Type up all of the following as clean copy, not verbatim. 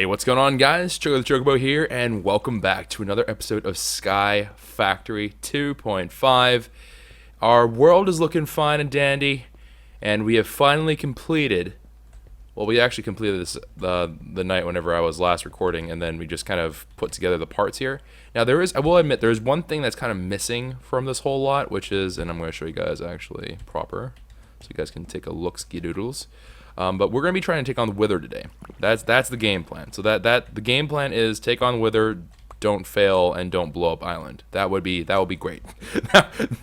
Hey, what's going on, guys? Choco the Chocobo here, and welcome back to another episode of Sky Factory 2.5. Our world is looking fine and dandy, and we have finally completed. Well, we actually completed this the night whenever I was last recording, and then we just kind of put together the parts here. Now, I will admit, there is one thing that's kind of missing from this whole lot, which is, and I'm going to show you guys actually proper, so you guys can take a look, ski-doodles. But we're going to be trying to take on the Wither today. That's the game plan. So the game plan is take on Wither, don't fail, and don't blow up island. That would be great.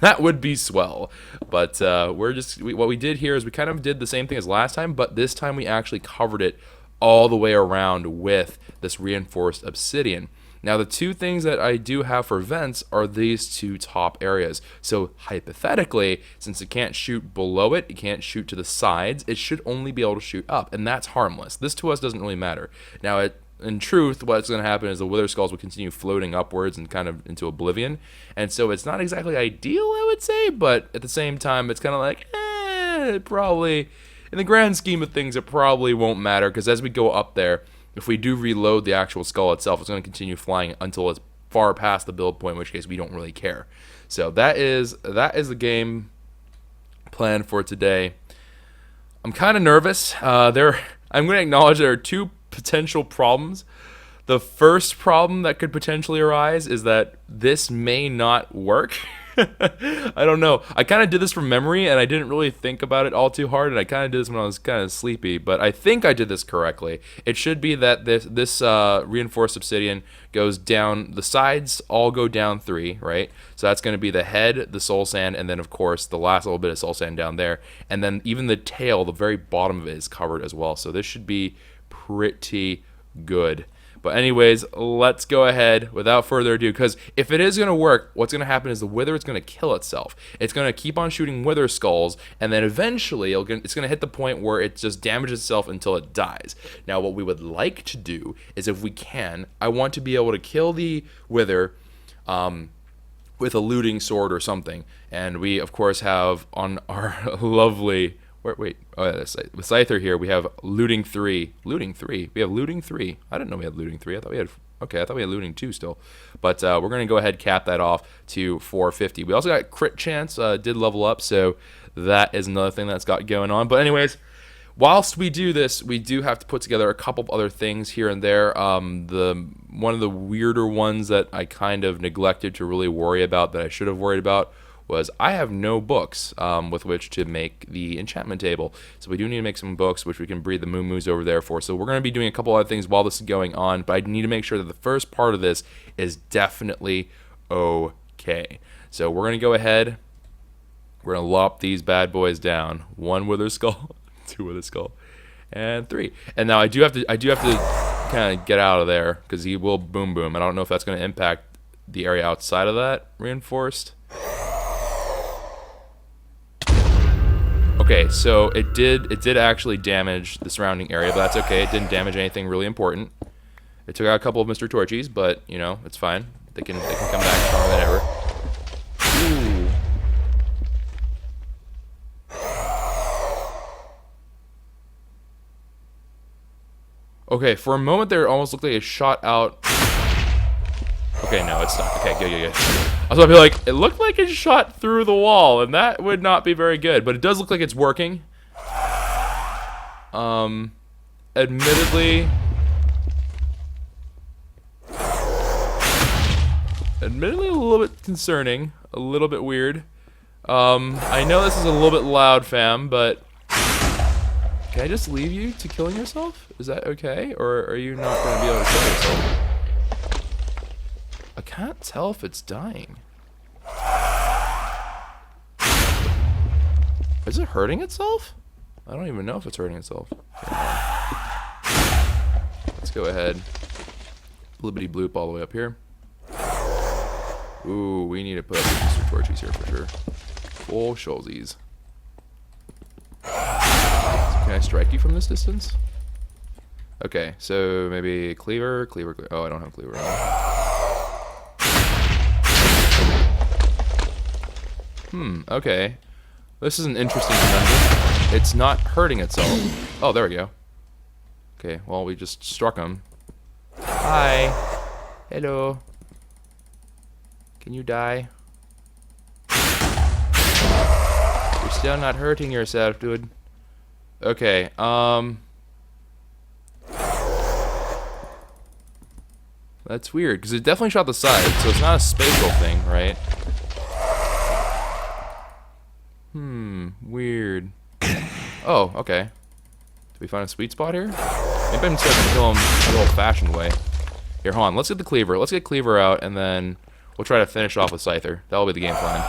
That would be swell. But what we did here is we kind of did the same thing as last time, but this time we actually covered it all the way around with this reinforced obsidian. Now, the two things that I do have for vents are these two top areas. So, hypothetically, since it can't shoot below it can't shoot to the sides, it should only be able to shoot up, and that's harmless. This to us doesn't really matter. Now, in truth, what's going to happen is the Wither Skulls will continue floating upwards and kind of into oblivion, and so it's not exactly ideal, I would say, but at the same time, it's kind of like, it probably, in the grand scheme of things, it probably won't matter, because as we go up there, if we do reload the actual skull itself, it's going to continue flying until it's far past the build point, in which case we don't really care. So that is the game plan for today. I'm kind of nervous. I'm going to acknowledge there are two potential problems. The first problem that could potentially arise is that this may not work. I don't know. I kind of did this from memory, and I didn't really think about it all too hard, and I kind of did this when I was kind of sleepy, but I think I did this correctly. It should be that this reinforced obsidian goes down, the sides all go down 3, right? So that's going to be the head, the soul sand, and then, of course, the last little bit of soul sand down there, and then even the tail, the very bottom of it is covered as well, so this should be pretty good. But anyways, let's go ahead without further ado, because if it is going to work, what's going to happen is the Wither is going to kill itself. It's going to keep on shooting Wither Skulls, and then eventually it's going to hit the point where it just damages itself until it dies. Now, what we would like to do is, if we can, I want to be able to kill the Wither with a looting sword or something. And we, of course, have on our lovely... Wait. Oh, yeah, with Scyther here, we have looting 3. Looting 3? We have looting 3. I didn't know we had looting 3. I thought we had... Okay, I thought we had looting 2 still. But we're going to go ahead and cap that off to 450. We also got crit chance, did level up, so that is another thing that's got going on. But anyways, whilst we do this, we do have to put together a couple of other things here and there. One of the weirder ones that I kind of neglected to really worry about, that I should have worried about, was I have no books with which to make the enchantment table. So we do need to make some books, which we can breed the moo-moos over there for. So we're going to be doing a couple other things while this is going on, but I need to make sure that the first part of this is definitely okay. So we're going to go ahead. We're going to lop these bad boys down. 1 Wither Skull, 2 Wither Skull, and 3. And now I do have to kind of get out of there, because he will boom boom. I don't know if that's going to impact the area outside of that reinforced. Okay, so it did actually damage the surrounding area, but that's okay. It didn't damage anything really important. It took out a couple of Mr. Torchies, but you know, it's fine. They can come back stronger than ever. Ooh. Okay, for a moment there, it almost looked like it shot out. Okay, no, it's not. Okay, good. I was about to be like, it looked like it shot through the wall, and that would not be very good. But it does look like it's working. Admittedly, a little bit concerning, a little bit weird. I know this is a little bit loud, fam, but can I just leave you to killing yourself? Is that okay, or are you not going to be able to kill yourself? I can't tell if it's dying. Is it hurting itself? I don't even know if it's hurting itself. Let's go ahead. Blibbity bloop all the way up here. Ooh, we need to put Mr. Torchies here for sure. Full shoulsies. Can I strike you from this distance? Okay, so maybe cleaver. Oh, I don't have cleaver on. Okay. This is an interesting conundrum. It's not hurting itself. Oh, there we go. Okay, well, we just struck him. Hi. Hello. Can you die? You're still not hurting yourself, dude. Okay, that's weird, because it definitely shot the side, so it's not a spatial thing, right? Weird. Oh, okay. Did we find a sweet spot here? Maybe I'm just gonna kill him the old-fashioned way. Here, hold on. Let's get the cleaver. Let's get cleaver out, and then we'll try to finish off with Scyther. That'll be the game plan.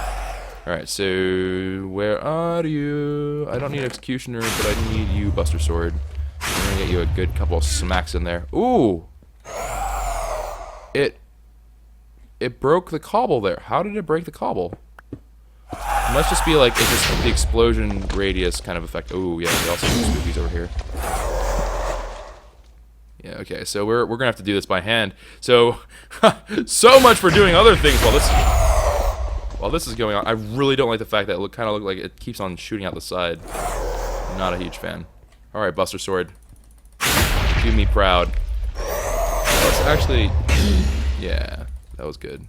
Alright, so where are you? I don't need Executioner, but I need you, Buster Sword. I'm gonna get you a good couple of smacks in there. Ooh! It broke the cobble there. How did it break the cobble? It must just be like it's just the explosion radius kind of effect. Ooh, yeah, we also have spookies over here. Yeah, okay, so we're gonna have to do this by hand. So so much for doing other things while this is going on. I really don't like the fact that it kind of look like it keeps on shooting out the side. Not a huge fan. All right, Buster Sword, do me proud. Let's actually, yeah, that was good.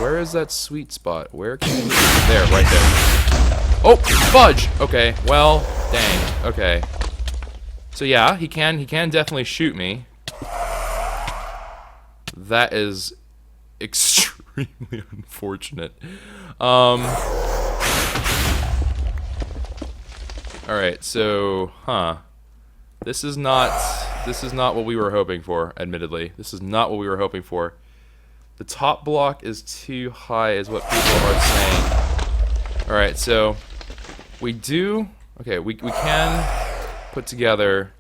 Where is that sweet spot? Where can we... There, right there. Oh, fudge! Okay, well, dang. Okay. So yeah, he can definitely shoot me. That is extremely unfortunate. Alright, so, This is not what we were hoping for, admittedly. This is not what we were hoping for. The top block is too high, is what people are saying. Alright, so we can put together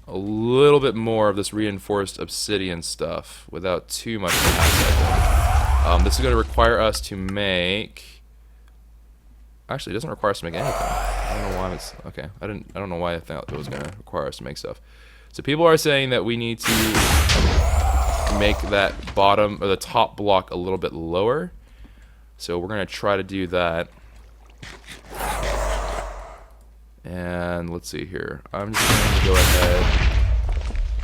a little bit more of this reinforced obsidian stuff without too much hassle. This is going to require us to make... Actually, it doesn't require us to make anything. I don't know why it's... Okay, I don't know why I thought it was going to require us to make stuff. So people are saying that we need to make that bottom, or the top block a little bit lower. So we're going to try to do that. And let's see here. I'm just going to go ahead.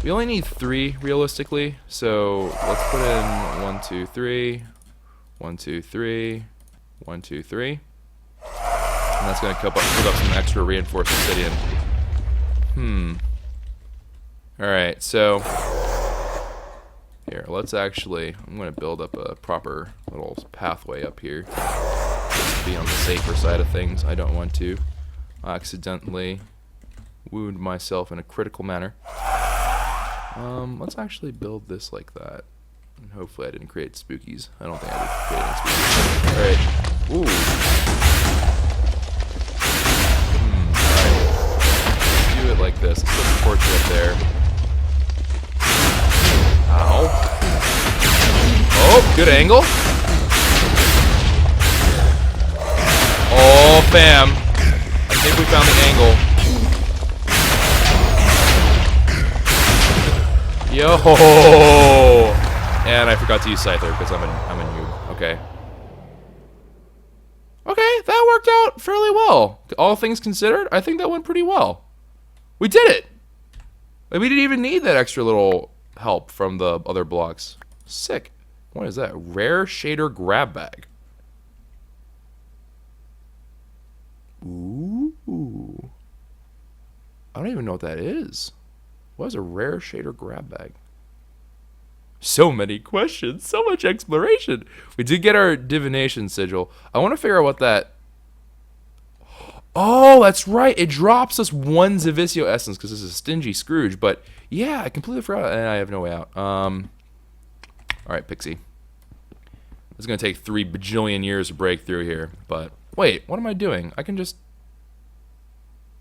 We only need 3 realistically. So let's put in 1, 2, 3. 1, 2, 3. 1, 2, 3. And that's going to put up some extra reinforced obsidian. Alright, so here, let's actually, I'm going to build up a proper little pathway up here. Just to be on the safer side of things. I don't want to accidentally wound myself in a critical manner. Let's actually build this like that. And hopefully I didn't create spookies. I don't think I did create any spookies. Alright. Ooh. Alright. Do it like this. Let's put the torch up there. Ow. Oh, good angle. Oh, bam. I think we found the angle. Yo! And I forgot to use Scyther because I'm a noob. Okay. Okay, that worked out fairly well. All things considered, I think that went pretty well. We did it! Like, we didn't even need that extra little help from the other blocks. Sick. What is that? Rare shader grab bag. Ooh. I don't even know what that is. What is a rare shader grab bag? So many questions, so much exploration. We did get our divination sigil. I want to figure out what that... Oh, that's right. It drops us 1 Zavisio essence because this is a stingy Scrooge. But yeah, I completely forgot, and I have no way out. All right, Pixie. It's gonna take 3 bajillion years to break through here. But wait, what am I doing? I can just...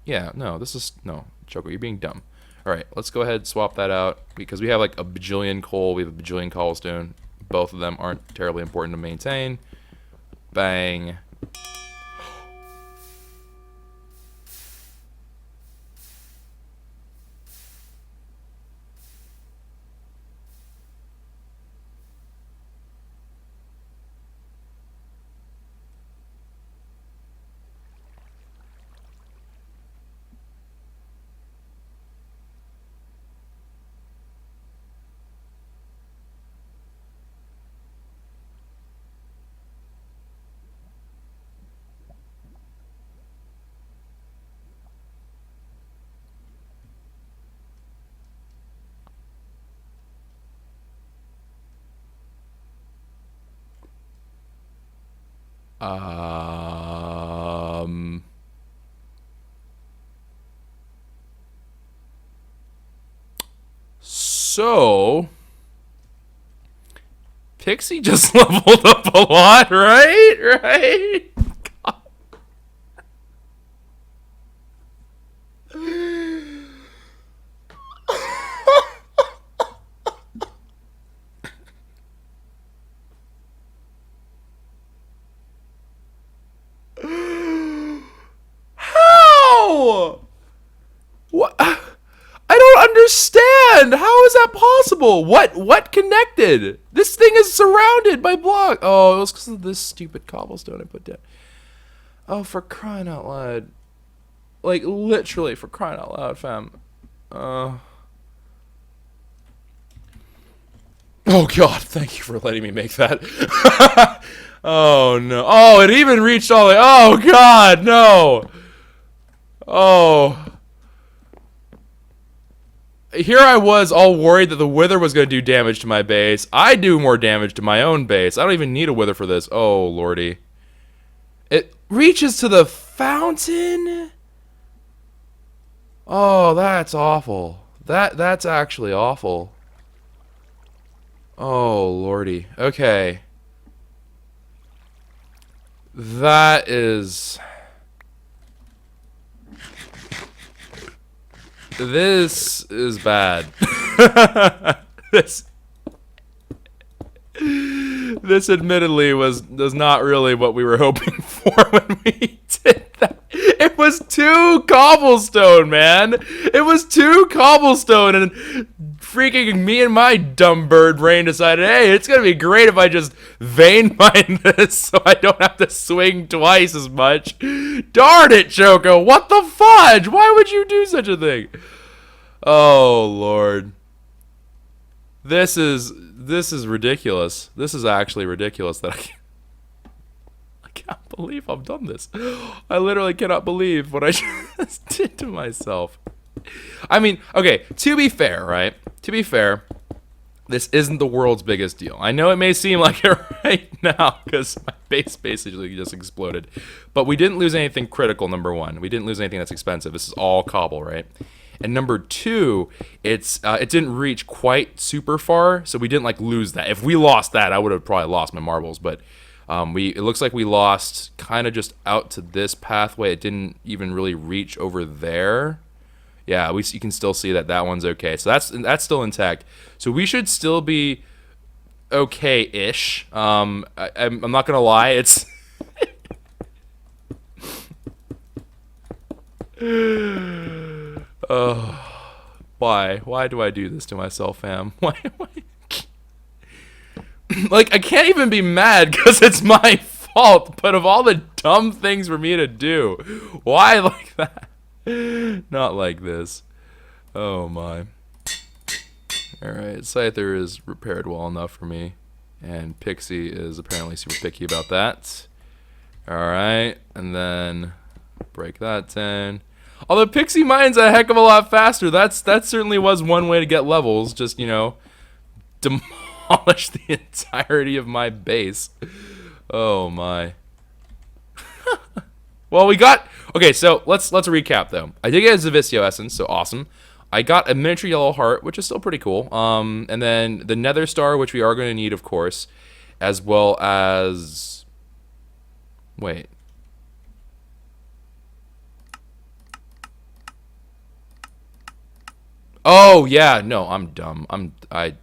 Yeah, no, this is... No, Choco, you're being dumb. Alright, let's go ahead and swap that out, because we have like a bajillion coal, we have a bajillion cobblestone. Both of them aren't terribly important to maintain. Bang. Um. So, Pixie just leveled up a lot, right? Right? How? What? I don't understand. How is that possible? What connected? This thing is surrounded by blocks. Oh, it was because of this stupid cobblestone I put down. Oh, for crying out loud. Like, literally, for crying out loud, fam. Oh, God. Thank you for letting me make that. Oh, no. Oh, it even reached all the way. Oh, God, no. Oh. Here I was all worried that the wither was going to do damage to my base. I do more damage to my own base. I don't even need a wither for this. Oh, lordy. It reaches to the fountain? Oh, that's awful. That's actually awful. Oh, lordy. Okay. That is... This is bad. This admittedly was not really what we were hoping for when we did that. It was 2 cobblestone, man. It was 2 cobblestone, and freaking me and my dumb bird brain decided, hey, it's gonna be great if I just vein mine this so I don't have to swing twice as much. Darn it, Choco! What the fudge? Why would you do such a thing? Oh Lord. This is ridiculous. This is actually ridiculous that I can't believe I've done this. I literally cannot believe what I just did to myself. I mean, okay, to be fair, right? To be fair, this isn't the world's biggest deal. I know it may seem like it right now because my base basically just exploded. But we didn't lose anything critical, number 1. We didn't lose anything that's expensive. This is all cobble, right? And number 2, it didn't reach quite super far, so we didn't like lose that. If we lost that, I would have probably lost my marbles. But it looks like we lost kind of just out to this pathway. It didn't even really reach over there. Yeah, you can still see that one's okay. So that's still intact. So we should still be okay-ish. I'm not gonna lie, it's. Why? Why do I do this to myself, fam? Why? Like, I can't even be mad because it's my fault, but of all the dumb things for me to do, why like that? Not like this. Oh my. Alright, Scyther is repaired well enough for me, and Pixie is apparently super picky about that. Alright, and then break that down. Although Pixie mines a heck of a lot faster. That certainly was one way to get levels. Just, you know, demolish the entirety of my base. Oh my. Well, we got... Okay, so let's recap though. I did get a Zavisio essence, so awesome. I got a miniature yellow heart, which is still pretty cool. And then the Nether Star, which we are going to need, of course, as well as... Wait. Oh, yeah, no, I'm dumb.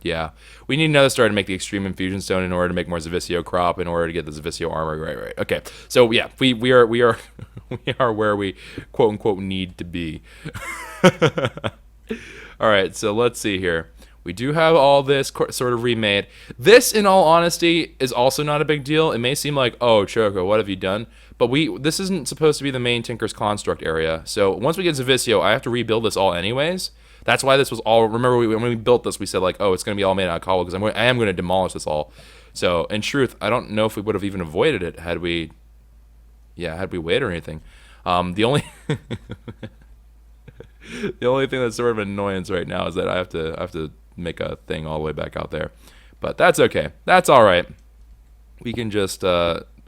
Yeah. We need another star to make the Extreme Infusion Stone in order to make more Zavisio crop, in order to get the Zavisio armor. Right. Okay. So, yeah, we are we are where we, quote-unquote, need to be. All right, so let's see here. We do have all this sort of remade. This, in all honesty, is also not a big deal. It may seem like, oh, Choco, what have you done? But this isn't supposed to be the main Tinker's Construct area. So once we get Zavisio, I have to rebuild this all anyways. That's why this was all... Remember, when we built this, we said, like, oh, it's going to be all made out of cobble, because I am going to demolish this all. So, in truth, I don't know if we would have even avoided it had we... Yeah, had we waited or anything. The only... The only thing that's sort of an annoyance right now is that I have to make a thing all the way back out there. But that's okay. That's all right. We can just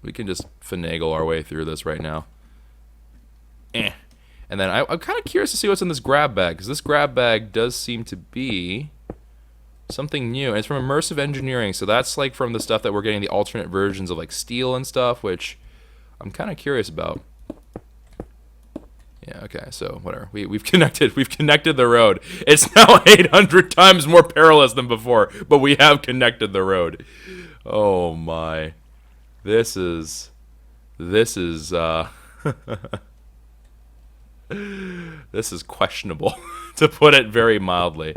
We can just finagle our way through this right now. And then I'm kind of curious to see what's in this grab bag, because this grab bag does seem to be something new. And it's from Immersive Engineering, so that's like from the stuff that we're getting the alternate versions of, like steel and stuff, which I'm kind of curious about. Yeah, okay, so whatever. We've connected the road. It's now 800 times more perilous than before, but we have connected the road. Oh my. This is this is questionable, to put it very mildly.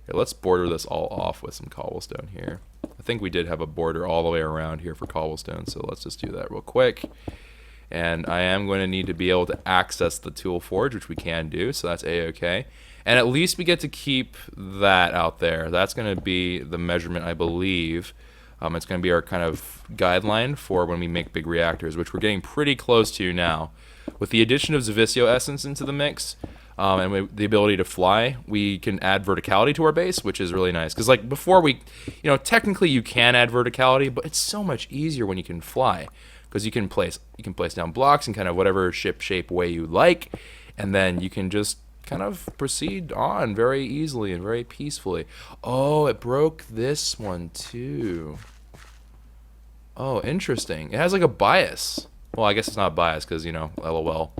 Here, let's border this all off with some cobblestone here. I think we did have a border all the way around here for cobblestone, so let's just do that real quick. And I am going to need to be able to access the tool forge, which we can do, so that's a-okay. And at least we get to keep that out there. That's going to be the measurement, I believe. It's going to be our kind of guideline for when we make big reactors, which we're getting pretty close to now. With the addition of Zavisio Essence into the mix, and the ability to fly, we can add verticality to our base, which is really nice. Because like before technically you can add verticality, but it's so much easier when you can fly. Because you can place down blocks in kind of whatever ship shape way you like, and then you can just kind of proceed on very easily and very peacefully. Oh, it broke this one too. Oh, interesting. It has like a bias. Well, I guess it's not bias because, LOL.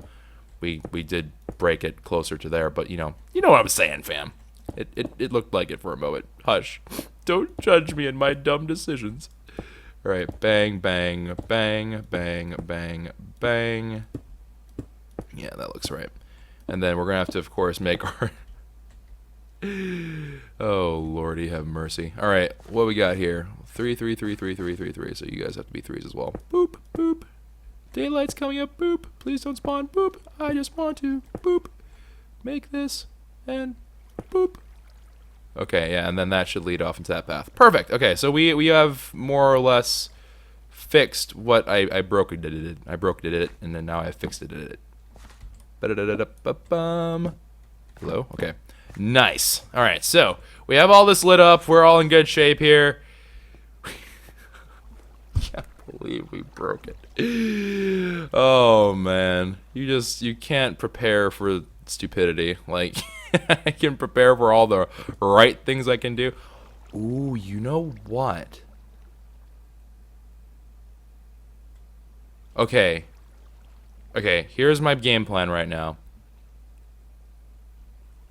We did break it closer to there, but you know what I'm saying, fam. It looked like it for a moment. Hush. Don't judge me in my dumb decisions. All right, bang, bang, bang, bang, bang, bang. Yeah, that looks right. And then we're gonna have to, of course, make our. Oh lordy, have mercy. All right, what we got here? 3, 3, 3, 3, 3, 3, 3. So you guys have to be 3s as well. Boop, boop. Daylight's coming up. Boop. Please don't spawn. Boop. I just want to. Boop. Make this and boop. Okay, yeah, and then that should lead off into that path. Perfect. Okay, so we have more or less fixed what I broke it. I broke it, and then now I fixed it. Hello? Okay. Nice. All right, so we have all this lit up. We're all in good shape here. Can't believe we broke it. Oh, man. You can't prepare for stupidity. Like... I can prepare for all the right things I can do. Ooh, you know what? Okay, here's my game plan right now.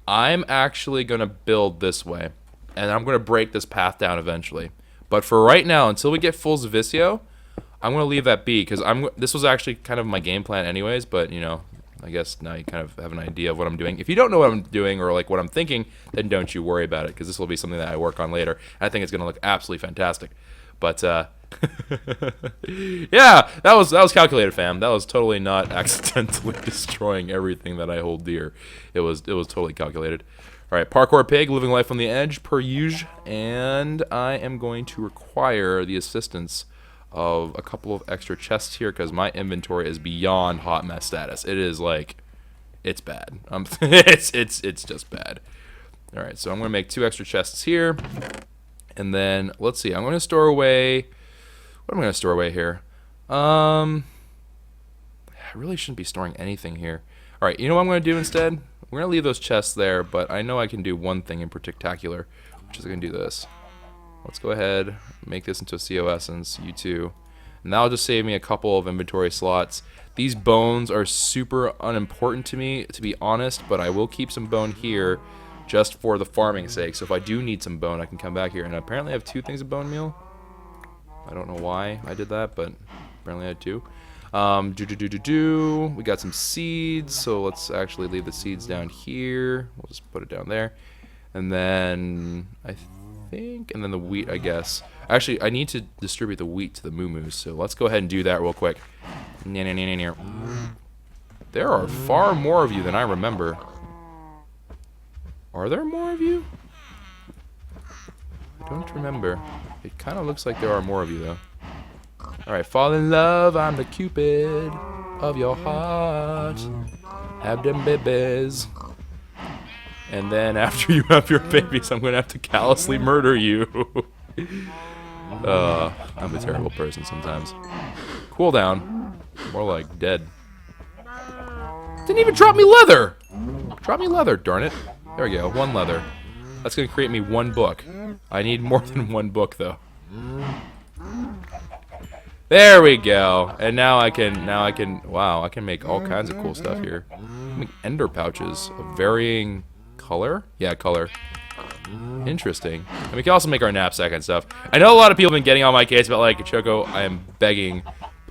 I'm actually going to build this way, and I'm going to break this path down eventually. But for right now, until we get full Zavisio, I'm going to leave that be, because this was actually kind of my game plan anyways, but, I guess now you kind of have an idea of what I'm doing. If you don't know what I'm doing or like what I'm thinking, then don't you worry about it, because this will be something that I work on later. I think it's going to look absolutely fantastic. But yeah, that was calculated, fam. That was totally not accidentally destroying everything that I hold dear. It was totally calculated. All right, parkour pig, living life on the edge per usual, and I am going to require the assistance of a couple of extra chests here, because my inventory is beyond hot mess status. It is like, it's bad. It's just bad. All right, so I'm gonna make 2 extra chests here, and then let's see. I'm gonna store away. What am I gonna store away here? I really shouldn't be storing anything here. All right, you know what I'm gonna do instead? We're gonna leave those chests there, but I know I can do one thing in particular, which is gonna do this. Let's go ahead, make this into a CO Essence, you too. And that'll just save me a couple of inventory slots. These bones are super unimportant to me, to be honest, but I will keep some bone here just for the farming sake. So if I do need some bone, I can come back here. And apparently I have 2 things of bone meal. I don't know why I did that, but apparently I had 2. We got some seeds, so let's actually leave the seeds down here. We'll just put it down there. And then and then the wheat, I guess. Actually, I need to distribute the wheat to the moo-moos, so let's go ahead and do that real quick. There are far more of you than I remember. Are there more of you? I don't remember. It kind of looks like there are more of you, though. Alright, fall in love, I'm the Cupid of your heart. Have them babies. And then after you have your babies, I'm going to have to callously murder you. I'm a terrible person sometimes. Cool down. More like dead. Didn't even drop me leather! Drop me leather, darn it. There we go, 1 leather. That's gonna create me 1 book. I need more than 1 book, though. There we go. And now I can, wow, I can make all kinds of cool stuff here. Make ender pouches of varying color? Yeah, color. Interesting. And we can also make our knapsack and stuff. I know a lot of people have been getting on my case about, like, Choco, I am begging,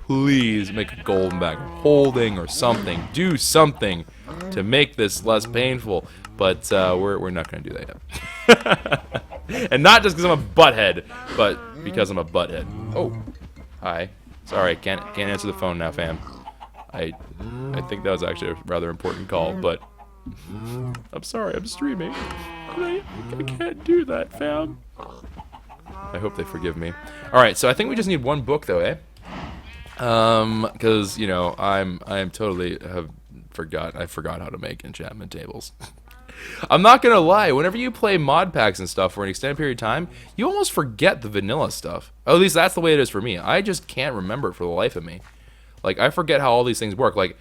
please make a golden bag of holding or something. Do something to make this less painful. But we're not going to do that yet. And not just because I'm a butthead, but because I'm a butthead. Oh, hi. Sorry, can't answer the phone now, fam. I think that was actually a rather important call, but I'm sorry, I'm streaming. I can't do that, fam. I hope they forgive me. All right, so I think we just need 1 book, though, eh? Because you know I am totally I forgot how to make enchantment tables. I'm not gonna lie, whenever you play mod packs and stuff for an extended period of time, you almost forget the vanilla stuff. At least that's the way it is for me. I just can't remember it for the life of me. Like, I forget how all these things work. Like,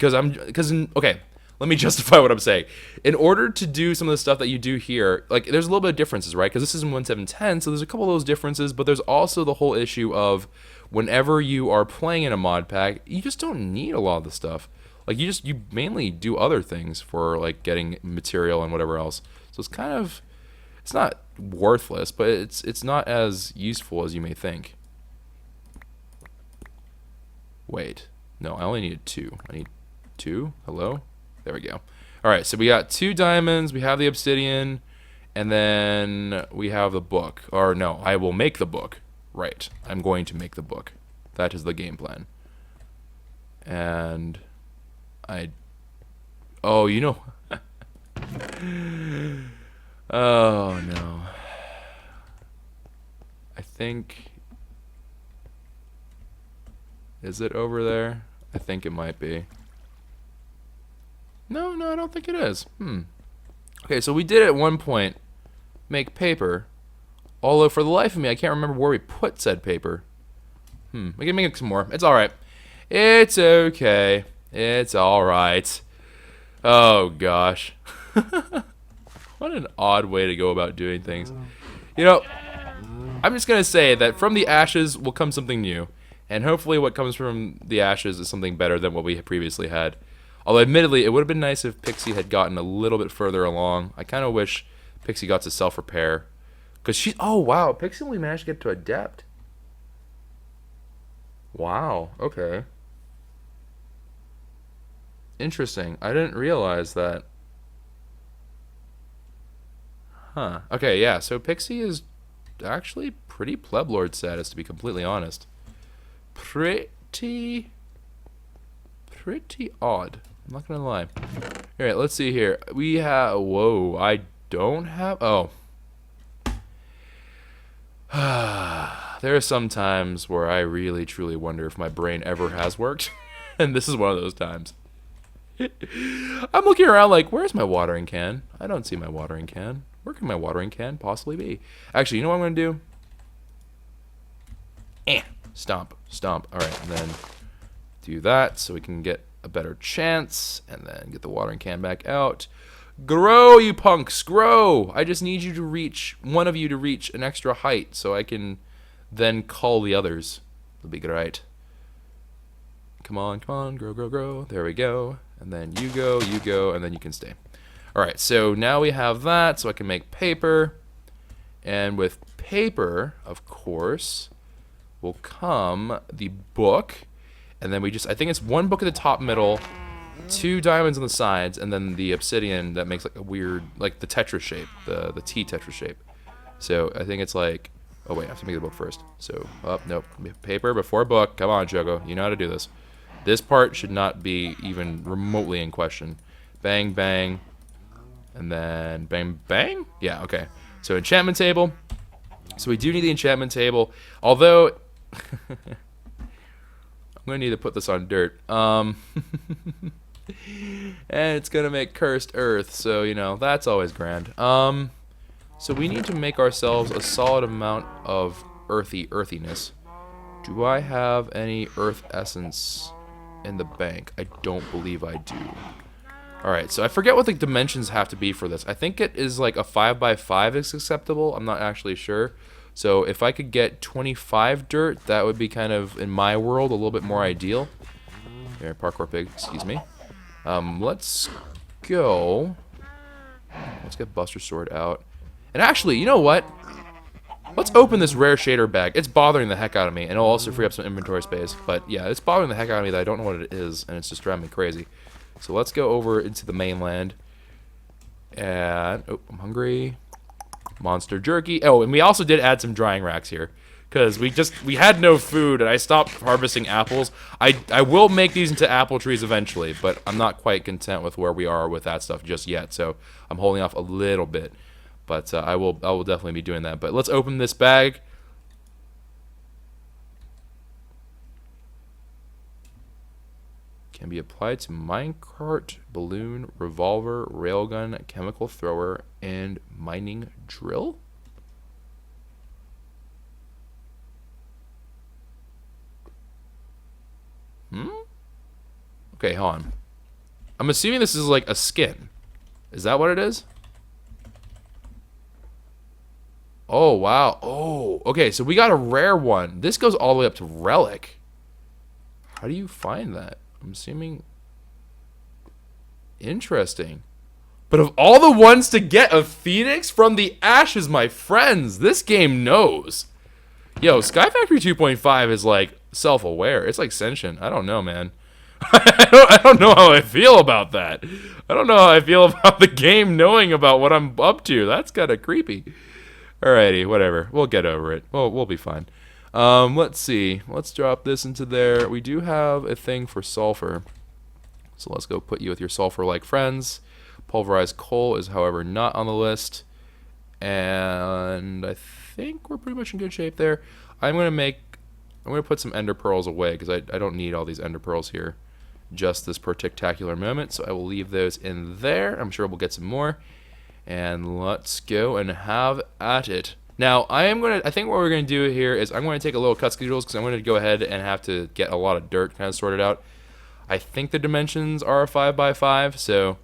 okay, let me justify what I'm saying. In order to do some of the stuff that you do here, like, there's a little bit of differences, right? Because this is in 1.7.10, so there's a couple of those differences, but there's also the whole issue of whenever you are playing in a mod pack, you just don't need a lot of the stuff. Like, you mainly do other things for, like, getting material and whatever else. So it's kind of, it's not worthless, but it's not as useful as you may think. Wait. No, I only needed 2. I need 2? Hello? There we go. Alright, so we got 2 diamonds, we have the obsidian, and then we have the book. Or no, I will make the book. Right. I'm going to make the book. That is the game plan. And oh, you know. Oh, no. I think, is it over there? I think it might be. No, I don't think it is. Okay, so we did at one point make paper. Although, for the life of me, I can't remember where we put said paper. We can make some more. It's alright. It's okay. It's alright. Oh, gosh. What an odd way to go about doing things. You know, I'm just going to say that from the ashes will come something new. And hopefully what comes from the ashes is something better than what we previously had. Although, admittedly, it would have been nice if Pixie had gotten a little bit further along. I kind of wish Pixie got to self-repair. Because she... Oh, wow. Pixie only managed to get to Adept. Wow. Okay. Interesting. I didn't realize that. Huh. Okay, yeah. So Pixie is actually pretty pleblord status, to be completely honest. Pretty odd. I'm not gonna lie. Alright, let's see here. We have... Whoa, I don't have... Oh. There are some times where I really, truly wonder if my brain ever has worked. And this is one of those times. I'm looking around like, where's my watering can? I don't see my watering can. Where can my watering can possibly be? Actually, you know what I'm going to do? Stomp. Alright, and then do that so we can get a better chance. And then get the watering can back out. Grow, you punks, grow! I just need you to reach, one of you to reach an extra height so I can then call the others. It'll be great. Come on, grow. There we go. And then you go, and then you can stay. Alright, so now we have that, so I can make paper. And with paper, of course, will come the book. And then we just, I think it's 1 book at the top middle, 2 diamonds on the sides, and then the obsidian that makes like a weird, like the Tetris shape, the T Tetris shape. So I think it's like, oh wait, I have to make the book first. So, nope, paper before book. Come on, Choco, you know how to do this. This part should not be even remotely in question. Bang, bang, and then bang, bang? Yeah, okay. So enchantment table. So we do need the enchantment table, although I'm going to need to put this on dirt. And it's going to make cursed earth, so, you know, that's always grand. So we need to make ourselves a solid amount of earthiness. Do I have any earth essence in the bank? I don't believe I do. Alright, so I forget what the dimensions have to be for this. I think it is like a 5x5 is acceptable. I'm not actually sure. So if I could get 25 dirt, that would be kind of, in my world, a little bit more ideal. Here, parkour pig, excuse me. Let's go. Let's get Buster Sword out. And actually, you know what? Let's open this rare shader bag. It's bothering the heck out of me, and it'll also free up some inventory space. But yeah, it's bothering the heck out of me that I don't know what it is, and it's just driving me crazy. So let's go over into the mainland. And, oh, I'm hungry. Monster jerky. Oh, and we also did add some drying racks here. Because we had no food, and I stopped harvesting apples. I will make these into apple trees eventually, but I'm not quite content with where we are with that stuff just yet. So I'm holding off a little bit. But I will definitely be doing that. But let's open this bag. Can be applied to minecart, balloon, revolver, railgun, chemical thrower, and mining drill. Okay, hold on. I'm assuming this is like a skin. Is that what it is? Oh, wow. Oh, okay, so we got a rare one. This goes all the way up to relic. How do you find that? I'm assuming... Interesting. But of all the ones to get a phoenix from the ashes, my friends, this game knows. Yo, Sky Factory 2.5 is like self-aware. It's like sentient. I don't know, man. I don't know how I feel about that. I don't know how I feel about the game knowing about what I'm up to. That's kind of creepy. Alrighty, whatever. We'll get over it. We'll be fine. Let's see. Let's drop this into there. We do have a thing for sulfur. So let's go put you with your sulfur-like friends. Pulverized coal is, however, not on the list. And I think we're pretty much in good shape there. I'm gonna put some ender pearls away because I don't need all these ender pearls here just this particular moment. So I will leave those in there. I'm sure we'll get some more. And let's go and have at it. Now, I think what we're gonna do here is I'm gonna take a little cut schedules because I'm gonna go ahead and have to get a lot of dirt kind of sorted out. I think the dimensions are a 5x5, so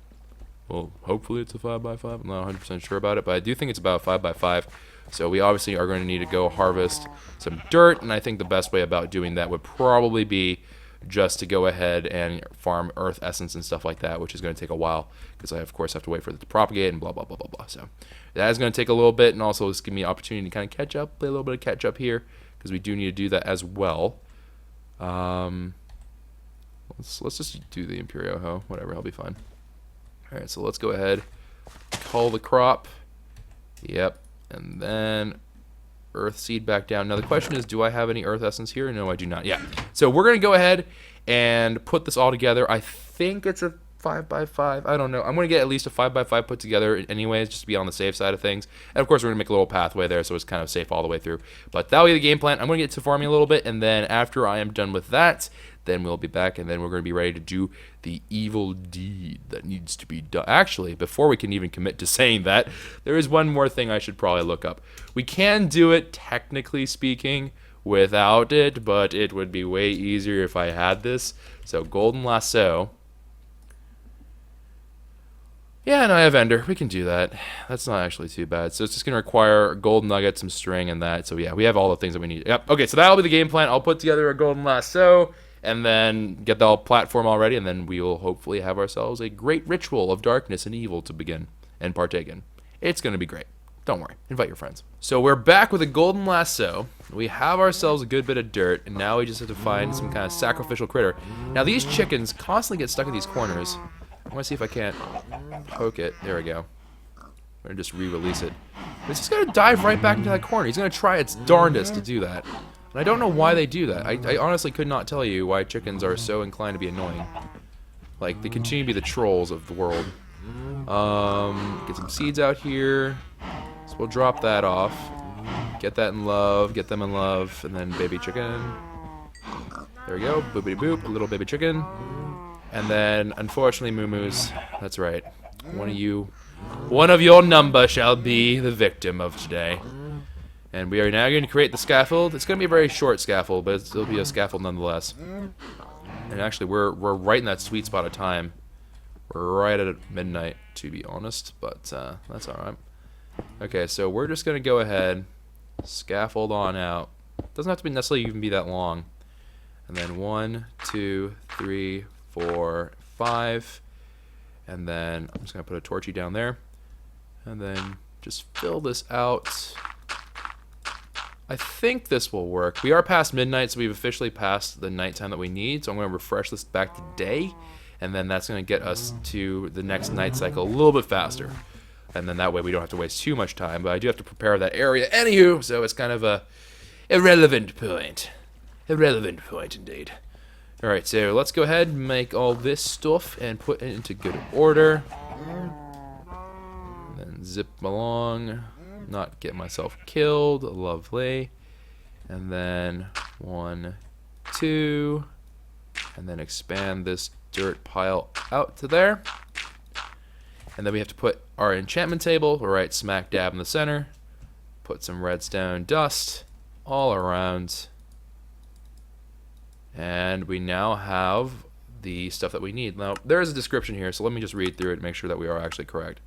well, hopefully it's a 5x5. I'm not 100% sure about it, but I do think it's about 5x5. So we obviously are going to need to go harvest some dirt, and I think the best way about doing that would probably be just to go ahead and farm earth essence and stuff like that, which is going to take a while because I, of course, have to wait for it to propagate and blah, blah, blah, blah, blah. So that is going to take a little bit, and also this give me an opportunity to kind of catch up, play a little bit of catch up here because we do need to do that as well. Let's just do the Imperio Ho. Whatever, I'll be fine. All right, so let's go ahead, cull the crop. Yep. And then earth seed back down. Now the question is, do I have any earth essence here? No, I do not. Yeah. So we're going to go ahead and put this all together. I think it's a 5x5. I don't know. I'm going to get at least a 5x5 put together anyways, just to be on the safe side of things. And of course, we're going to make a little pathway there so it's kind of safe all the way through. But that'll be the game plan. I'm going to get to farming a little bit, and then after I am done with that, then we'll be back, and then we're going to be ready to do the evil deed that needs to be done. Actually, before we can even commit to saying that, there is one more thing I should probably look up. We can do it, technically speaking, without it, but it would be way easier if I had this. So, Golden Lasso. Yeah, and I have Ender. We can do that. That's not actually too bad. So it's just going to require gold nuggets, some string, and that. So yeah, we have all the things that we need. Yep. Okay, so that'll be the game plan. I'll put together a Golden Lasso and then get the platform already, and then we will hopefully have ourselves a great ritual of darkness and evil to begin and partake in. It's going to be great. Don't worry. Invite your friends. So we're back with a Golden Lasso. We have ourselves a good bit of dirt, and now we just have to find some kind of sacrificial critter. Now these chickens constantly get stuck in these corners. I want to see if I can't poke it. There we go. I'm going to just re-release it. It's just going to dive right back into that corner. He's going to try its darndest to do that. And I don't know why they do that. I honestly could not tell you why chickens are so inclined to be annoying. Like, they continue to be the trolls of the world. Get some seeds out here. So we'll drop that off. Get that in love. Get them in love. And then baby chicken. There we go. Boopity boop. A little baby chicken. And then, unfortunately, moo-moos. That's right. One of your number shall be the victim of today. And we are now going to create the scaffold. It's going to be a very short scaffold, but it'll be a scaffold nonetheless. And actually, we're right in that sweet spot of time. We're right at midnight, to be honest, but that's alright. Okay, so we're just going to go ahead, scaffold on out. Doesn't have to be necessarily even be that long. And then 1, 2, 3, 4, 5. And then I'm just going to put a torchy down there. And then just fill this out. I think this will work. We are past midnight, so we've officially passed the nighttime that we need. So I'm going to refresh this back to day. And then that's going to get us to the next night cycle a little bit faster. And then that way we don't have to waste too much time. But I do have to prepare that area anywho, so it's kind of a irrelevant point. Irrelevant point indeed. Alright, so let's go ahead and make all this stuff and put it into good order. And then zip along. Not get myself killed. Lovely. And then 1, 2. And then expand this dirt pile out to there. And then we have to put our enchantment table right smack dab in the center. Put some redstone dust all around. And we now have the stuff that we need. Now, there is a description here, so let me just read through it and make sure that we are actually correct.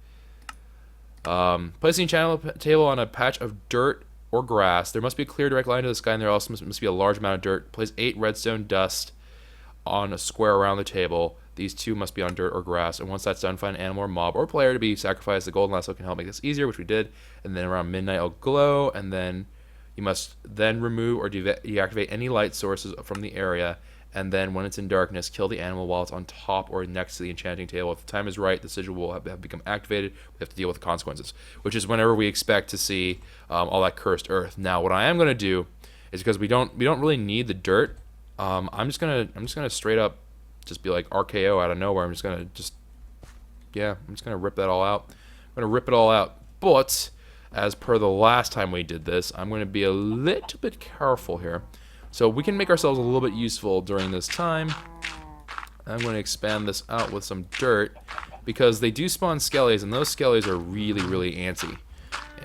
Placing a table on a patch of dirt or grass. There must be a clear direct line to the sky, and there also must be a large amount of dirt. Place 8 redstone dust on a square around the table. These 2 must be on dirt or grass. And once that's done, find an animal or mob or player to be sacrificed. The golden lasso can help make this easier, which we did. And then around midnight, it'll glow, and then you must then remove or deactivate any light sources from the area, and then when it's in darkness, kill the animal while it's on top or next to the enchanting table. If the time is right, the sigil will have become activated. We have to deal with the consequences, which is whenever we expect to see all that cursed earth. Now, what I am going to do is, because we don't really need the dirt, I'm just gonna straight up just be like RKO out of nowhere. I'm just gonna rip that all out. I'm gonna rip it all out, but as per the last time we did this, I'm going to be a little bit careful here. So we can make ourselves a little bit useful during this time. I'm going to expand this out with some dirt, because they do spawn skellies, and those skellies are really, really antsy.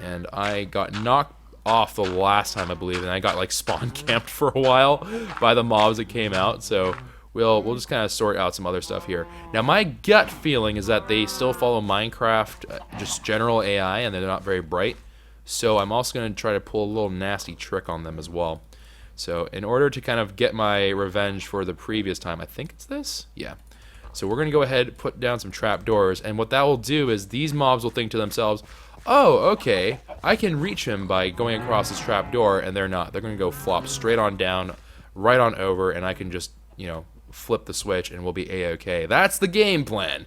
And I got knocked off the last time, I believe, and I got like spawn camped for a while by the mobs that came out. So we'll just kind of sort out some other stuff here. Now, my gut feeling is that they still follow Minecraft, just general AI, and they're not very bright. So I'm also going to try to pull a little nasty trick on them as well. So in order to kind of get my revenge for the previous time, I think it's this? Yeah. So we're going to go ahead and put down some trapdoors, and what that will do is these mobs will think to themselves, oh, okay, I can reach him by going across this trapdoor, and they're not. They're going to go flop straight on down, right on over, and I can just, flip the switch and we'll be a-okay. That's the game plan.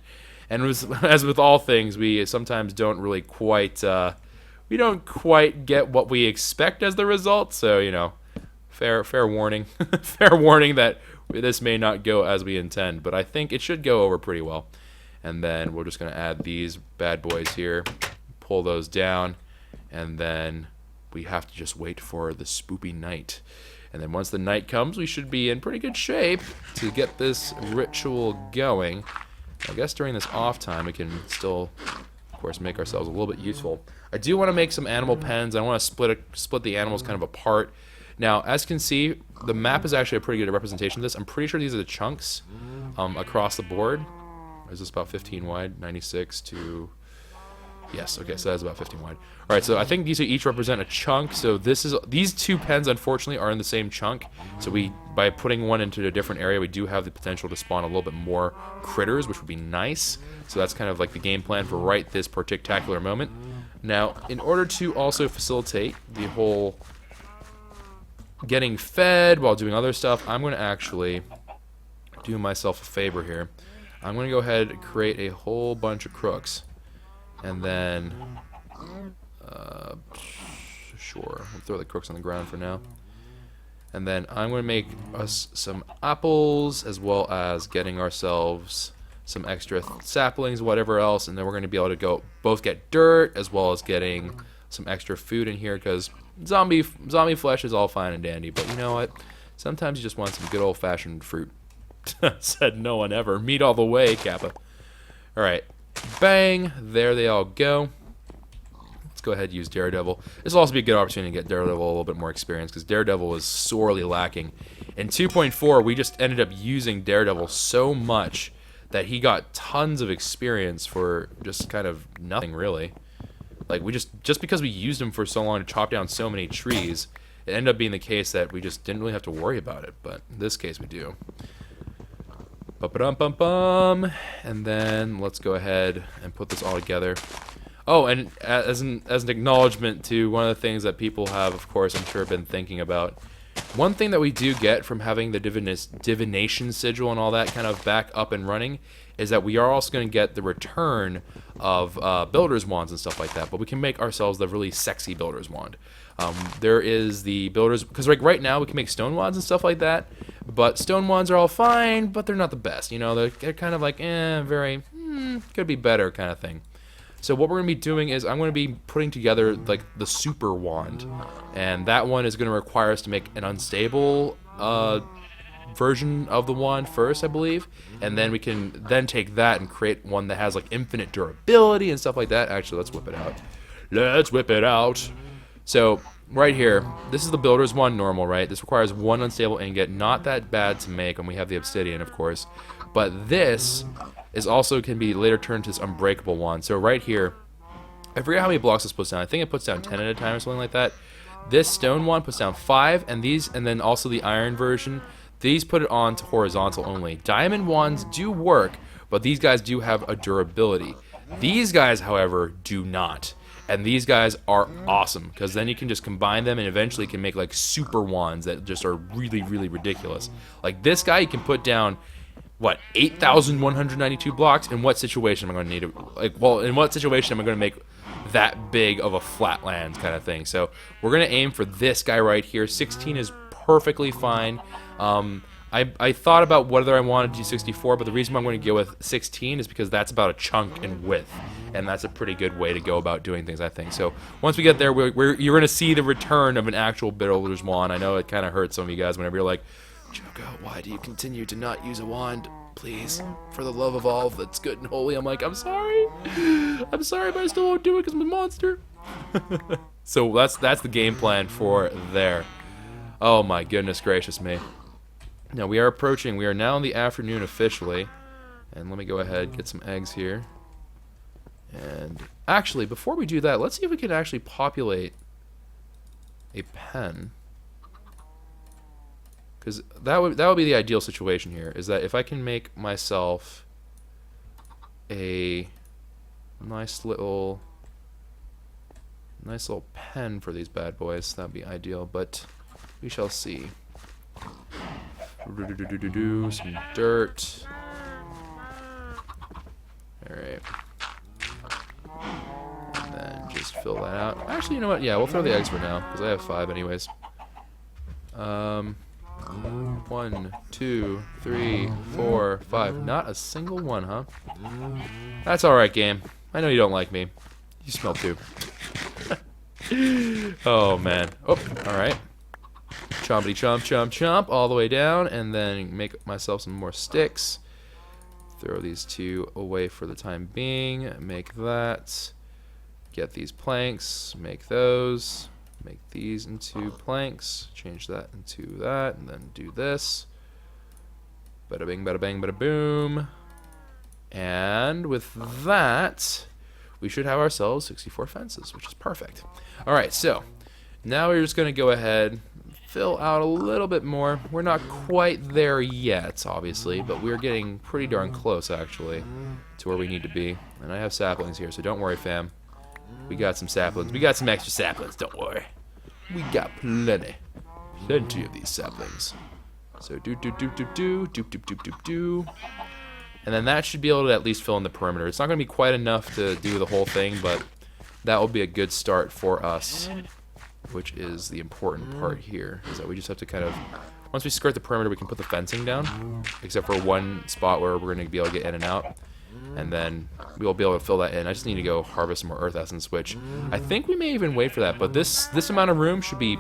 And as with all things, we sometimes don't really quite get what we expect as the result. So, fair warning. Fair warning that this may not go as we intend, but I think it should go over pretty well. And then we're just going to add these bad boys here, pull those down, and then we have to just wait for the spoopy night. And then once the night comes, we should be in pretty good shape to get this ritual going. I guess during this off time, we can still, of course, make ourselves a little bit useful. I do want to make some animal pens. I want to split the animals kind of apart. Now, as you can see, the map is actually a pretty good representation of this. I'm pretty sure these are the chunks across the board. Is this about 15 wide? 96 to... Yes, okay, so that's about 15 wide. Alright, so I think these each represent a chunk. So these 2 pens, unfortunately, are in the same chunk. So by putting one into a different area, we do have the potential to spawn a little bit more critters, which would be nice. So that's kind of like the game plan for right this particular moment. Now, in order to also facilitate the whole getting fed while doing other stuff, I'm going to actually do myself a favor here. I'm going to go ahead and create a whole bunch of crooks. And then, sure, we'll throw the crooks on the ground for now. And then I'm going to make us some apples, as well as getting ourselves some extra saplings, whatever else. And then we're going to be able to both get dirt, as well as getting some extra food in here, because zombie flesh is all fine and dandy. But you know what? Sometimes you just want some good old-fashioned fruit. Said no one ever. Meat all the way, Kappa. Alright. Bang, there they all go. Let's go ahead and use Daredevil. This will also be a good opportunity to get Daredevil a little bit more experience, because Daredevil is sorely lacking. In 2.4, we just ended up using Daredevil so much that he got tons of experience for just kind of nothing, really. Like, we just because we used him for so long to chop down so many trees, it ended up being the case that we just didn't really have to worry about it. But in this case, we do. Ba-ba-dum-bum-bum. And then let's go ahead and put this all together. Oh, and as an acknowledgement to one of the things that people have, of course, I'm sure, been thinking about. One thing that we do get from having the divination sigil and all that kind of back up and running is that we are also going to get the return of builder's wands and stuff like that. But we can make ourselves the really sexy builder's wand. There is the builders, because like right now we can make stone wands and stuff like that. But stone wands are all fine, but they're not the best. You know, they're kind of like, could be better kind of thing. So what we're going to be doing is I'm going to be putting together like the super wand, and that one is going to require us to make an unstable version of the wand first, I believe, and then we can then take that and create one that has like infinite durability and stuff like that. Actually, let's whip it out. Let's whip it out. So right here, this is the builder's wand normal, right? This requires one unstable ingot, not that bad to make, and we have the obsidian, of course, but this is also can be later turned to this unbreakable wand. So right here, I forget how many blocks this puts down. I think it puts down 10 at a time or something like that. This stone wand puts down 5, and these, and then also the iron version, these put it on to horizontal only. Diamond wands do work, but these guys do have a durability. These guys, however, do not. And these guys are awesome, because then you can just combine them and eventually can make like super wands that just are really, really ridiculous. Like this guy, you can put down, what, 8,192 blocks? In what situation am I going to need it? Like, well, in what situation am I going to make that big of a flatland kind of thing? So we're going to aim for this guy right here. 16 is perfectly fine. I thought about whether I wanted to do 64, but the reason why I'm going to go with 16 is because that's about a chunk in width, and that's a pretty good way to go about doing things, I think. So once we get there, you're going to see the return of an actual builder's wand. I know it kind of hurts some of you guys whenever you're like, Joko, why do you continue to not use a wand? Please, for the love of all that's good and holy. I'm like, I'm sorry, but I still won't do it because I'm a monster. So that's the game plan for there. Oh my goodness gracious me. Now we are now in the afternoon officially, and let me go ahead and get some eggs here. And actually, before we do that, let's see if we can actually populate a pen. Because that would be the ideal situation here, is that if I can make myself a nice little pen for these bad boys, that'd be ideal, but we shall see. Some dirt. Alright. And then just fill that out. Actually, you know what? Yeah, we'll throw the eggs for now, because I have 5 anyways. 1, 2, 3, 4, 5. Not a single one, huh? That's alright, game. I know you don't like me. You smell too. Oh, man. Oh, alright. Chompity chomp, chomp, chomp, all the way down, and then make myself some more sticks. Throw these 2 away for the time being. Make that. Get these planks. Make those. Make these into planks. Change that into that, and then do this. Bada bing, bada bang, bada boom. And with that, we should have ourselves 64 fences, which is perfect. Alright, so now we're just going to go ahead, fill out a little bit more. We're not quite there yet, obviously, but we're getting pretty darn close, actually, to where we need to be. And I have saplings here, so don't worry, fam. We got some saplings. We got some extra saplings, don't worry. We got plenty of these saplings. So do. And then that should be able to at least fill in the perimeter. It's not going to be quite enough to do the whole thing, but that will be a good start for us, which is the important part here, is that we just have to kind of, once we skirt the perimeter, we can put the fencing down, except for one spot where we're going to be able to get in and out, and then we'll be able to fill that in. I just need to go harvest some more earth essence, which I think we may even wait for that, but this amount of room should be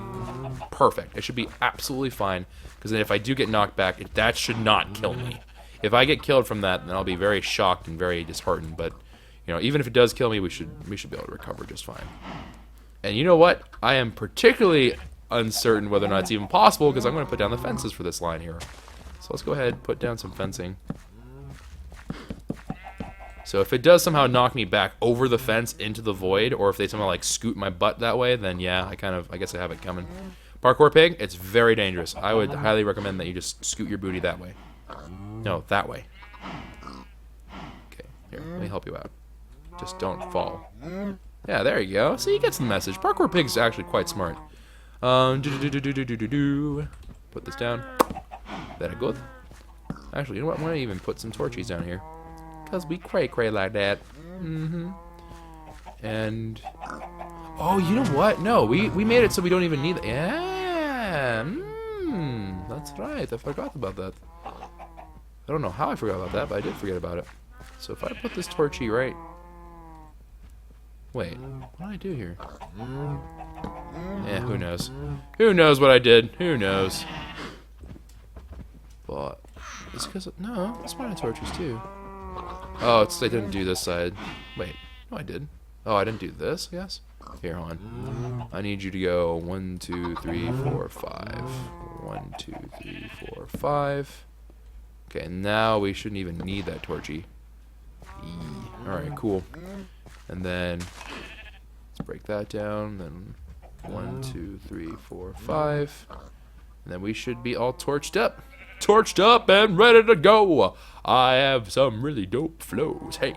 perfect. It should be absolutely fine, because then if I do get knocked back, that should not kill me. If I get killed from that, then I'll be very shocked and very disheartened, but You know, even if it does kill me, we should be able to recover just fine. And you know what? I am particularly uncertain whether or not it's even possible because I'm going to put down the fences for this line here. So let's go ahead and put down some fencing. So if it does somehow knock me back over the fence into the void, or if they somehow like scoot my butt that way, then yeah, I guess I have it coming. Parkour pig, it's very dangerous. I would highly recommend that you just scoot your booty that way. No, that way. Okay, here, let me help you out. Just don't fall. Yeah, there you go. So you get the message. Parkour pig's actually quite smart. Put this down. That good. Actually, you know what? I'm gonna even put some torches down here, cause we cray like that. And oh, you know what? No, we made it so we don't even need it. Yeah. That's right. I forgot about that. I don't know how I forgot about that, but I did forget about it. So if I put this torchy right. Wait, what did I do here? Yeah, who knows? Who knows what I did? Who knows? But it's because no, that's why I torches too. Oh, it's I didn't do this side. Wait, no, I did. Oh, I didn't do this. I guess. Here, hold on. I need you to go 1, 2, 3, 4, 5. 1, 2, 3, 4, 5. Okay, now we shouldn't even need that torchy. All right, cool. And then let's break that down. Then 1, 2, 3, 4, 5. And then we should be all torched up. Torched up and ready to go. I have some really dope flows. Hey.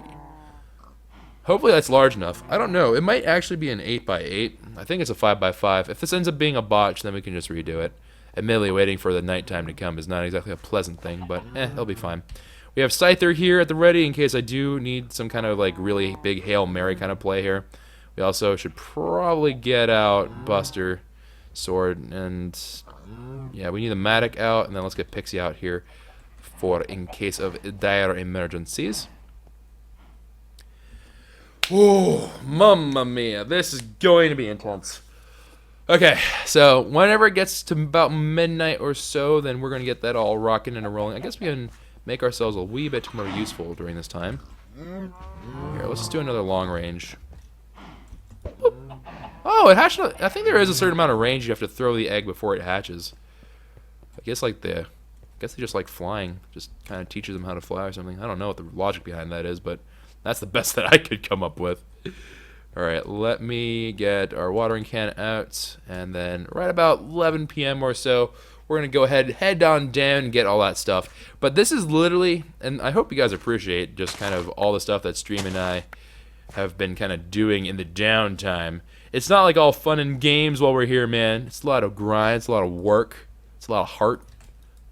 Hopefully that's large enough. I don't know. It might actually be an 8x8. I think it's a 5x5. If this ends up being a botch, then we can just redo it. Admittedly, waiting for the nighttime to come is not exactly a pleasant thing, but it'll be fine. We have Scyther here at the ready in case I do need some kind of like really big Hail Mary kind of play here. We also should probably get out Buster Sword, and yeah, we need the Matic out, and then let's get Pixie out here for in case of dire emergencies. Oh, mamma mia, this is going to be intense. Okay, so whenever it gets to about midnight or so, then we're going to get that all rocking and rolling. I guess we can make ourselves a wee bit more useful during this time. Here, let's just do another long range. Boop. Oh, it hatched. I think there is a certain amount of range you have to throw the egg before it hatches. I guess they just like flying. Just kind of teaches them how to fly or something. I don't know what the logic behind that is, but that's the best that I could come up with. All right, let me get our watering can out, and then right about 11 p.m. or so, we're going to go ahead, head on down and get all that stuff. But this is literally, and I hope you guys appreciate just kind of all the stuff that Stream and I have been kind of doing in the downtime. It's not like all fun and games while we're here, man. It's a lot of grind, it's a lot of work, it's a lot of heart.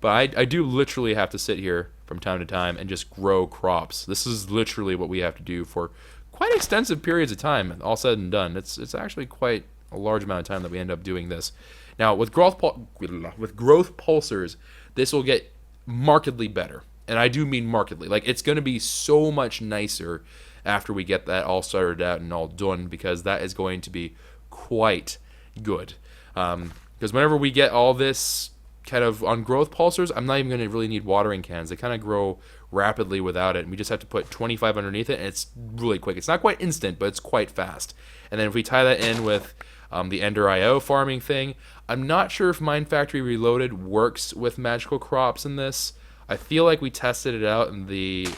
But I do literally have to sit here from time to time and just grow crops. This is literally what we have to do for quite extensive periods of time, all said and done. It's actually quite a large amount of time that we end up doing this. Now, with growth pulsers, this will get markedly better. And I do mean markedly. Like, it's going to be so much nicer after we get that all started out and all done, because that is going to be quite good. Because whenever we get all this kind of on growth pulsers, I'm not even going to really need watering cans. They kind of grow rapidly without it, and we just have to put 25 underneath it, and it's really quick. It's not quite instant, but it's quite fast. And then if we tie that in with the Ender IO farming thing, I'm not sure if Mine Factory Reloaded works with magical crops in this. I feel like we tested it out, and the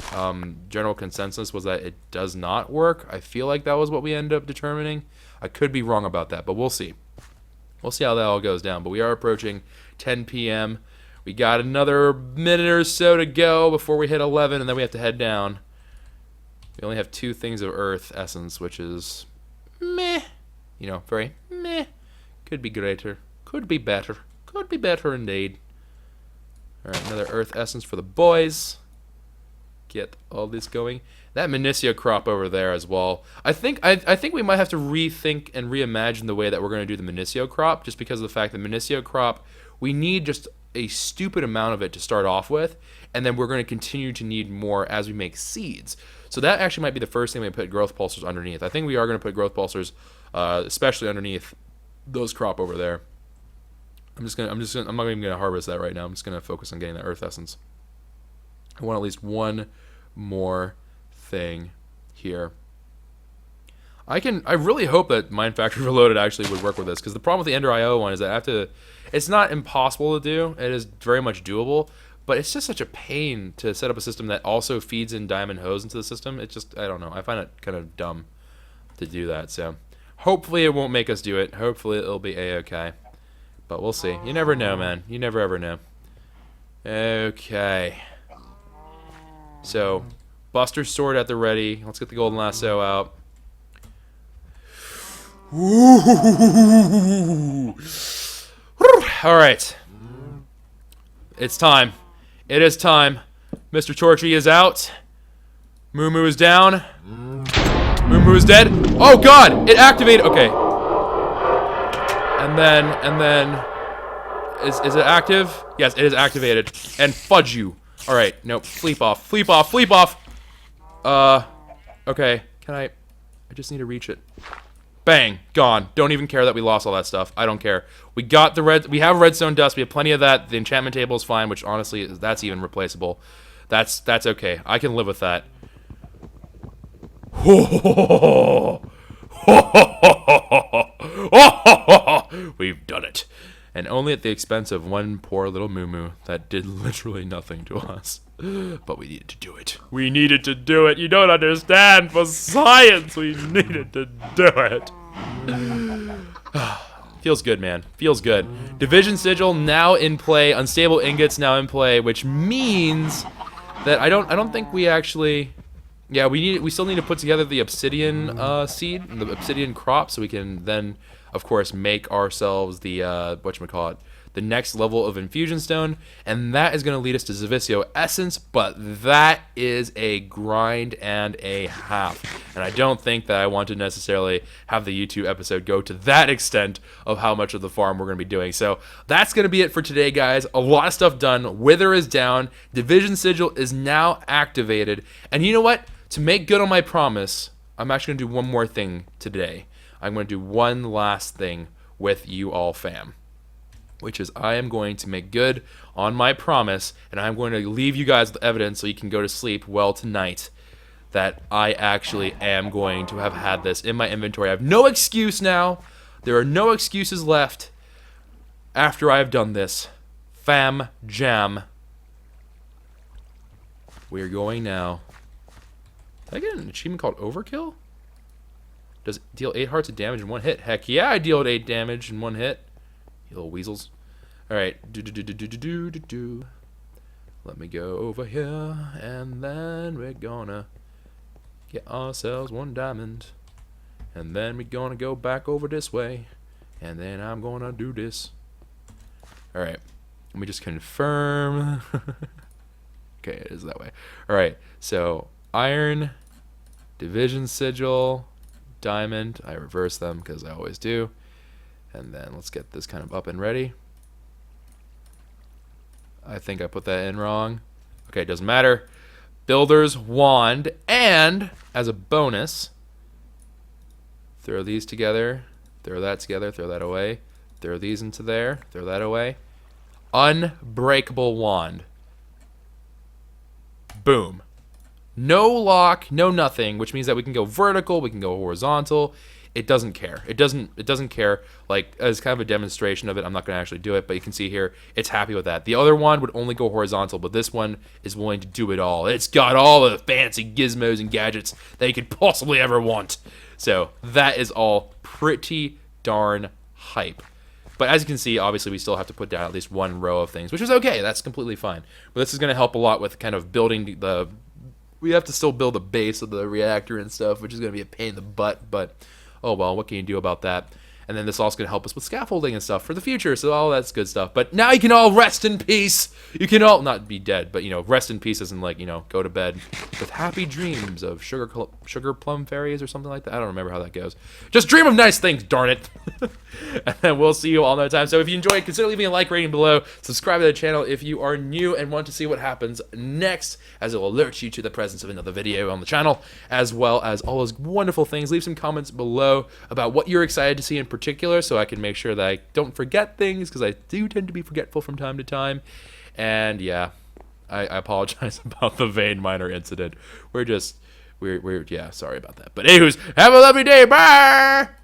general consensus was that it does not work. I feel like that was what we ended up determining. I could be wrong about that, but we'll see. We'll see how that all goes down. But we are approaching 10 p.m. We got another minute or so to go before we hit 11, and then we have to head down. We only have 2 things of Earth Essence, which is meh. You know, very meh. Could be greater. Could be better. Could be better indeed. Alright, another Earth Essence for the boys. Get all this going. That Minicio crop over there as well. I think we might have to rethink and reimagine the way that we're going to do the Minicio crop, just because of the fact that Minicio crop, we need just a stupid amount of it to start off with, and then we're going to continue to need more as we make seeds. So that actually might be the first thing we put growth pulsers underneath. I think we are going to put growth pulsers, especially underneath those crop over there. I'm not even gonna harvest that right now. I'm just gonna focus on getting that Earth Essence. I want at least one more thing here. I really hope that Mind Factory Reloaded actually would work with this, because the problem with the Ender IO one is that I have to. It's not impossible to do. It is very much doable, but it's just such a pain to set up a system that also feeds in diamond hose into the system. It just, I don't know. I find it kind of dumb to do that. So hopefully it won't make us do it. Hopefully it'll be a-okay. But we'll see. You never know, man. You never ever know. Okay. So Buster's sword at the ready. Let's get the golden lasso out. Alright. It's time. It is time. Mr. Torchy is out. Moo Moo is down. Moo Moo is dead. Oh god! It activated. Okay. And then is it active? Yes, it is activated. And fudge you. Alright, nope. Fleep off. Fleep off. Fleep off. Okay. Can I just need to reach it. Bang, gone. Don't even care that we lost all that stuff. I don't care. We got the we have redstone dust. We have plenty of that. The enchantment table is fine, which honestly, that's even replaceable. That's okay. I can live with that. We've done it. And only at the expense of one poor little Moo Moo that did literally nothing to us. But we needed to do it. We needed to do it. You don't understand. For science, we needed to do it. Feels good, man. Feels good. Division Sigil now in play. Unstable Ingots now in play, which means that I don't think we actually. Yeah, we still need to put together the obsidian seed, and the obsidian crop, so we can then, of course, make ourselves the whatchamacallit, the next level of infusion stone, and that is going to lead us to Zavisio Essence, but that is a grind and a half, and I don't think that I want to necessarily have the YouTube episode go to that extent of how much of the farm we're going to be doing. So that's going to be it for today, guys. A lot of stuff done. Wither is down. Division Sigil is now activated, and you know what? To make good on my promise, I'm actually going to do one more thing today. I'm going to do one last thing with you all, fam, which is I am going to make good on my promise, and I'm going to leave you guys with evidence so you can go to sleep well tonight that I actually am going to have had this in my inventory. I have no excuse now. There are no excuses left after I have done this. Fam jam. We are going now. Did I get an achievement called Overkill? Does it deal 8 hearts of damage in one hit? Heck yeah, I dealt 8 damage in one hit. You little weasels. Alright. Let me go over here, and then we're gonna get ourselves 1 diamond. And then we're gonna go back over this way. And then I'm gonna do this. Alright. Let me just confirm. Okay, it is that way. Alright, so iron, division sigil, diamond. I reverse them because I always do. And then let's get this kind of up and ready. I think I put that in wrong. Okay, doesn't matter. Builder's wand, and as a bonus, throw these together, throw that together, throw that away, throw these into there, throw that away. Unbreakable wand. Boom. No lock, no nothing, which means that we can go vertical, we can go horizontal. It doesn't care. It doesn't care. Like, as kind of a demonstration of it, I'm not going to actually do it, but you can see here, it's happy with that. The other one would only go horizontal, but this one is willing to do it all. It's got all the fancy gizmos and gadgets that you could possibly ever want. So that is all pretty darn hype. But as you can see, obviously we still have to put down at least 1 row of things, which is okay. That's completely fine. But this is going to help a lot with kind of building the... We have to still build the base of the reactor and stuff, which is going to be a pain in the butt, but oh well, what can you do about that? And then this is also going to help us with scaffolding and stuff for the future, so all that's good stuff. But now you can all rest in peace. You can all, not be dead, but, you know, rest in peace isn't like, you know, go to bed with happy dreams of sugar plum fairies or something like that. I don't remember how that goes. Just dream of nice things, darn it. And then we'll see you all another time. So if you enjoyed, consider leaving a like rating below. Subscribe to the channel if you are new and want to see what happens next, as it will alert you to the presence of another video on the channel, as well as all those wonderful things. Leave some comments below about what you're excited to see in particular, so I can make sure that I don't forget things, because I do tend to be forgetful from time to time. And yeah, I apologize about the vein miner incident. We're yeah, sorry about that. But anyways, have a lovely day. Bye.